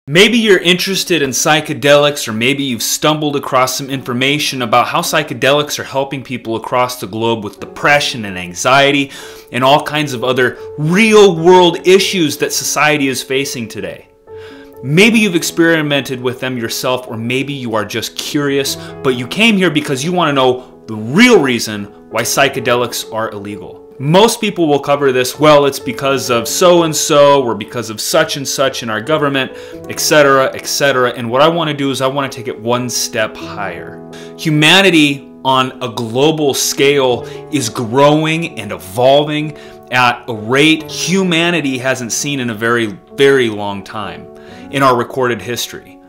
Maybe you're interested in psychedelics, or maybe you've stumbled across some information about how psychedelics are helping people across the globe with depression and anxiety and all kinds of other real-world issues that society is facing today. Maybe you've experimented with them yourself, or maybe you are just curious, but you came here because you want to know the real reason why psychedelics are illegal. Most people will cover this, well, it's because of so-and-so, or because of such and such in our government, etc., etc. And what I want to do is I want to take it one step higher. Humanity on a global scale is growing and evolving at a rate humanity hasn't seen in a very, very long time in our recorded history.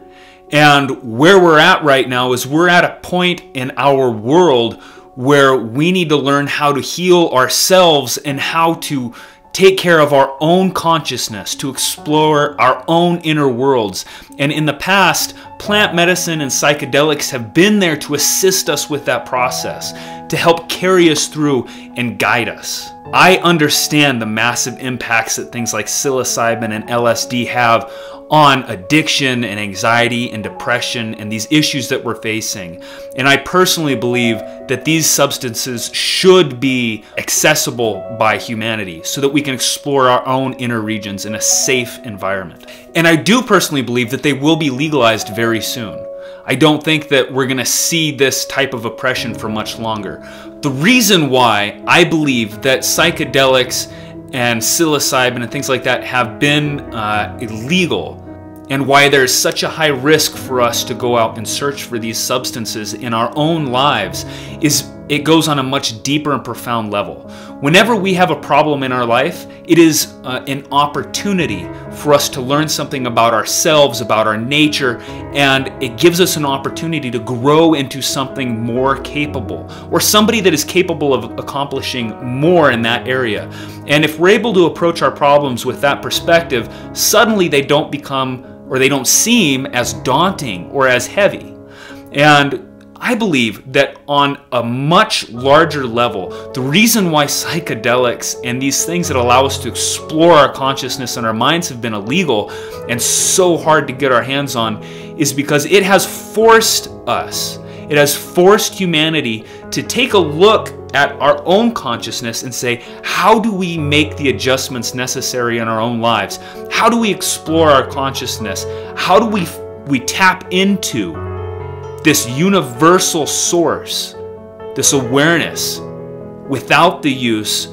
And where we're at right now is we're at a point in our world where we need to learn how to heal ourselves and how to take care of our own consciousness, to explore our own inner worlds. And in the past, plant medicine and psychedelics have been there to assist us with that process, to help carry us through and guide us. I understand the massive impacts that things like psilocybin and LSD have on addiction and anxiety and depression and these issues that we're facing. And I personally believe that these substances should be accessible by humanity so that we can explore our own inner regions in a safe environment. And I do personally believe that they will be legalized very soon. I don't think that we're going to see this type of oppression for much longer. The reason why I believe that psychedelics and psilocybin and things like that have been illegal, and why there's such a high risk for us to go out and search for these substances in our own lives, is it goes on a much deeper and profound level. Whenever we have a problem in our life, it is an opportunity for us to learn something about ourselves, about our nature, and it gives us an opportunity to grow into something more capable, or somebody that is capable of accomplishing more in that area. And if we're able to approach our problems with that perspective, suddenly they don't become, or they don't seem as daunting or as heavy. And I believe that on a much larger level, the reason why psychedelics and these things that allow us to explore our consciousness and our minds have been illegal and so hard to get our hands on is because it has forced us, it has forced humanity to take a look at our own consciousness and say, how do we make the adjustments necessary in our own lives? How do we explore our consciousness? How do we tap into this universal source, this awareness, without the use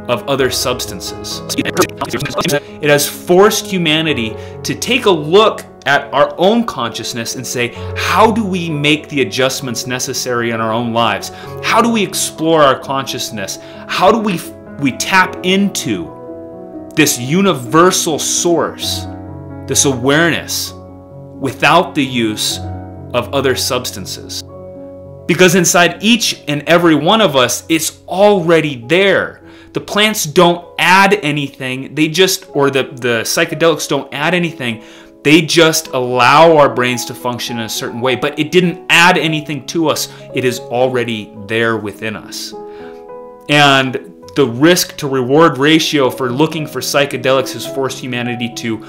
of other substances? It has forced humanity to take a look at our own consciousness and say, how do we make the adjustments necessary in our own lives? How do we explore our consciousness? How do we tap into this universal source, this awareness, without the use of other substances? Because inside each and every one of us, it's already there. The plants don't add anything, they just, or the psychedelics don't add anything, they just allow our brains to function in a certain way, but it didn't add anything to us. It is already there within us. And the risk to reward ratio for looking for psychedelics has forced humanity to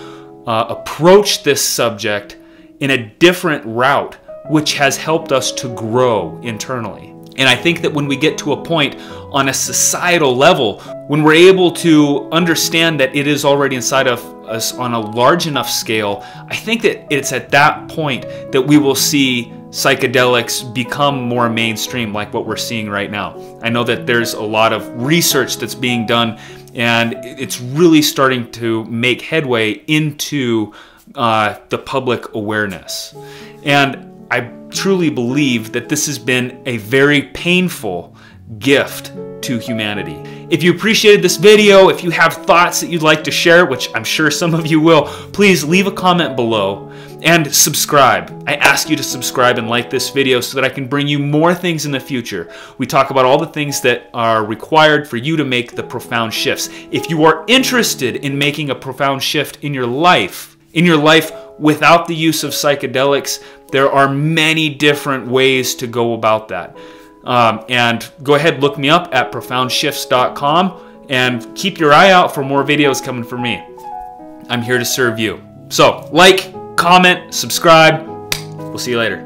approach this subject in a different route, which has helped us to grow internally. And I think that when we get to a point on a societal level, when we're able to understand that it is already inside of us on a large enough scale, I think that it's at that point that we will see psychedelics become more mainstream, like what we're seeing right now. I know that there's a lot of research that's being done, and it's really starting to make headway into the public awareness. And I truly believe that this has been a very painful gift to humanity. If you appreciated this video, if you have thoughts that you'd like to share, which I'm sure some of you will, please leave a comment below and subscribe. I ask you to subscribe and like this video so that I can bring you more things in the future. We talk about all the things that are required for you to make the profound shifts. If you are interested in making a profound shift in your life without the use of psychedelics, there are many different ways to go about that. And go ahead, look me up at profoundshifts.com and keep your eye out for more videos coming from me. I'm here to serve you. So, like, comment, subscribe. We'll see you later.